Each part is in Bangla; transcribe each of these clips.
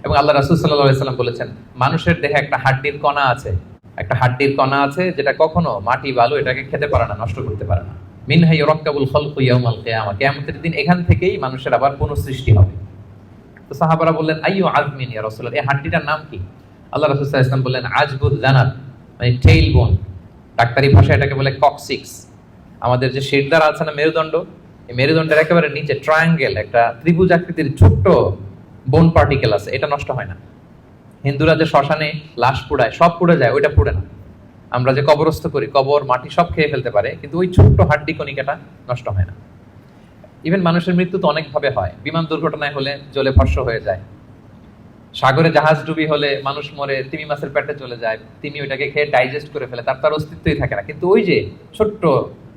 এবং আল্লাহ রাসূল সাল্লাল্লাহু আলাইহি সাল্লাম বলেছেন, মানুষের দেহে একটা হাড্ডির কণা আছে যেটা কখনো মাটি বালু এটাকে খেতে পারে না, নষ্ট করতে পারে না। মিনহা ইউরাক্কাবুল খালকু ইয়াউমাল কিয়ামা, কিয়ামতের দিন এখান থেকেই মানুষের আবার পুনঃসৃষ্টি হবে। তো সাহাবারা বললেন, আইয়ু আযমিন ইয়া রাসূলুল্লাহ, এই হাড্ডিটার নাম কি? আল্লাহ রাসূল সাল্লাল্লাহু আলাইহি ওয়াসাল্লাম বললেন, আজবুল জানাব, মানে টেইল বোন। ডাক্তারি ভাষায় এটাকে বলে কক্সিক্স। আমাদের যে শিরদাঁড়া আছে না, মেরুদণ্ড, এই মেরুদণ্ডের একেবারে নিচে ট্রায়াঙ্গেল একটা ত্রিভুজ আকৃতির ছোট্ট বোন পার্টিকেল আছে, এটা নষ্ট হয় না। হিন্দুরা যে শ্মশানে লাশ পোড়ায়, সব পুড়ে যায়, ওইটা পুড়ে না। আমরা যে কবরস্থ করি, কবর মাটি সব খেয়ে ফেলতে পারে, কিন্তু ওই ছোট্ট হাড্ডি কণিকাটা নষ্ট হয় না। ইভেন মানুষের মৃত্যু তো অনেক ভাবে হয়। বিমান দুর্ঘটনায় হলে জ্বলে ভস্ম হয়ে যায়, সাগরে জাহাজ ডুবি হলে মানুষ মরে, তিমি মাছের পেটে চলে যায়, তিমি ওইটাকে খেয়ে ডাইজেস্ট করে ফেলে, তার অস্তিত্বই থাকে না। কিন্তু ওই যে ছোট্ট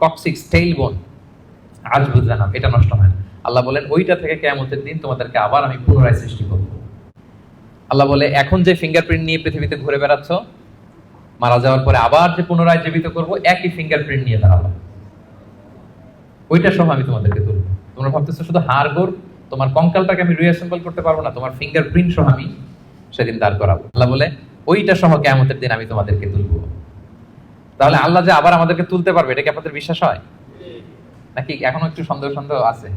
কক্সিক্স টেইল বোন, আজবুল জানাব, এটা নষ্ট হয় না। আল্লাহ বলেন, ওইটা থেকে কিয়ামতের দিন তোমাদেরকে আবার আমি পুনরায় সৃষ্টি করব। আল্লাহ বলে, এখন যে ফিঙ্গারপ্রিন্ট নিয়ে পৃথিবীতে ঘুরে বেড়াচ্ছ, মারা যাওয়ার পরে আবার যে পুনরায় জীবিত করব, একই ফিঙ্গারপ্রিন্ট নিয়ে দাঁড়াবো, ওইটা সহ আমি তোমাদেরকে তুলব। তোমরা ভাবতেছো শুধু হাড় গোড়, তোমার কঙ্কালটাকে আমি রিঅ্যাসেম্বল করতে পারবো না, তোমার ফিঙ্গারপ্রিন্ট সহ আমি সেদিন দাঁড় করাবো। আল্লাহ বলে, ওইটা সহ কিয়ামতের দিন আমি তোমাদেরকে তুলব। তাহলে আল্লাহ যে আবার আমাদেরকে তুলতে পারবে, এটা কি আপনাদের বিশ্বাস হয়? নাকি এখনো একটু সন্দেহ আছে?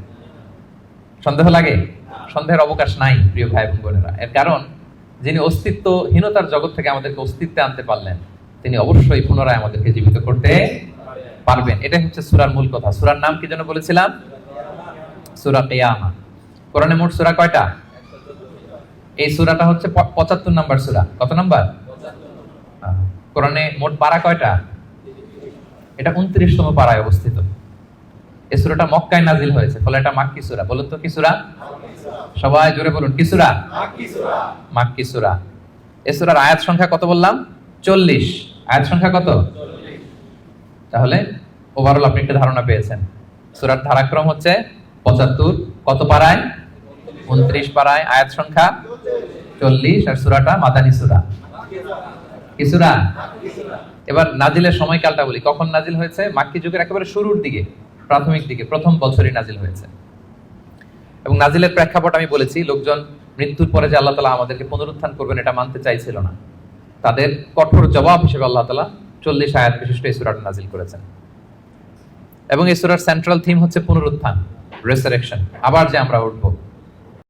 সন্দেহ লাগে? সন্দেহের অবকাশ নাই প্রিয় ভাই এবং বোনেরা। এর কারণ, যিনি অস্তিত্বহীনতার জগৎ থেকে আমাদেরকে অস্তিত্বে আনতে পারলেন, তিনি অবশ্যই পুনরায় আমাদেরকে জীবিত করতে পারবেন। এটাই হচ্ছে সূরার মূল কথা। সূরার নাম কি যেন বলেছিলাম? সূরা কিয়ামা। কোরআনে মোট সূরা কয়টা? এই সূরাটা হচ্ছে ৭৫ নাম্বার সূরা। কত নাম্বার? কোরআনে মোট পারা কয়টা? এটা ২৯তম পারায় অবস্থিত। এই সূরাটা মক্কায় নাজিল হয়েছে, ফলে এটা মাক্কি সূরা। বলুন তো কি সূরা? সবাই জোরে বলুন, কি সূরা? মাক্কি সূরা। মাক্কি সূরা। এই সূরার আয়াত সংখ্যা কত বললাম? ৪০। আয়াত সংখ্যা কত? ৪০। তাহলে ওভারঅল আপনি একটা ধারণা পেয়েছেন। সূরার ধারাক্রম হচ্ছে ৭৫। কত পারায়? ২৯ পারায়, আয়াত সংখ্যা ৪০। আর সূরাটা মাদানী সূরা। কি সূরা? এবার নাজিলের সময়কালটা বলি। কখন নাজিল হয়েছে? মাক্কি যুগের একেবারে শুরুর দিকে, প্রাথমিক দিকে, প্রথম বছরই নাজিল হয়েছে। এবং নাজিলের প্রেক্ষাপট আমি বলেছি, লোকজন মৃত্যুর পরে যে আল্লাহ তাআলা আমাদেরকে পুনরুত্থান করবেন এটা মানতে চাইছিল না। তাদের কঠোর জবাব হিসেবে আল্লাহ তাআলা ৪০ আয়াত বিশিষ্ট এই সূরাটা নাজিল করেছেন। এবং এই সূরার সেন্ট্রাল থিম হচ্ছে পুনরুত্থান, রেসারেকশন, আবার যে আমরা উঠবো।